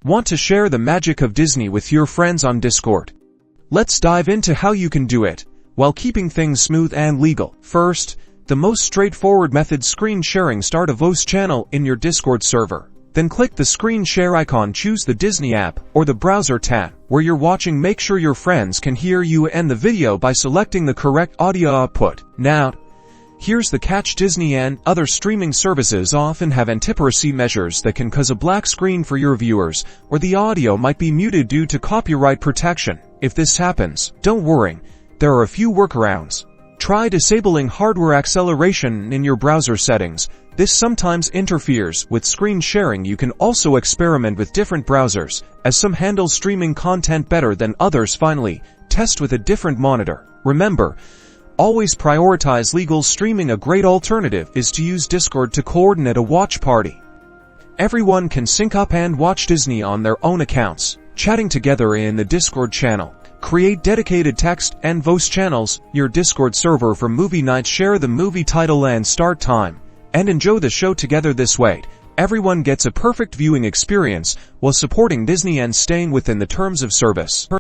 Want to share the magic of Disney with your friends on Discord? Let's dive into how you can do it, while keeping things smooth and legal. First, the most straightforward method: screen sharing. Start a voice channel in your Discord server. Then click the screen share icon, choose the Disney app or the browser tab where you're watching. Make sure your friends can hear you and the video by selecting the correct audio output. Now, here's the catch: Disney and other streaming services often have antipiracy measures that can cause a black screen for your viewers, or the audio might be muted due to copyright protection. If this happens, don't worry, there are a few workarounds. Try disabling hardware acceleration in your browser settings. This sometimes interferes with screen sharing. You can also experiment with different browsers, as some handle streaming content better than others. Finally, test with a different monitor. Remember, always prioritize legal streaming. A great alternative is to use Discord to coordinate a watch party. Everyone can sync up and watch Disney on their own accounts, chatting together in the Discord channel. Create dedicated text and voice channels, your Discord server for movie nights. Share the movie title and start time, and enjoy the show together. This way, everyone gets a perfect viewing experience while supporting Disney and staying within the terms of service.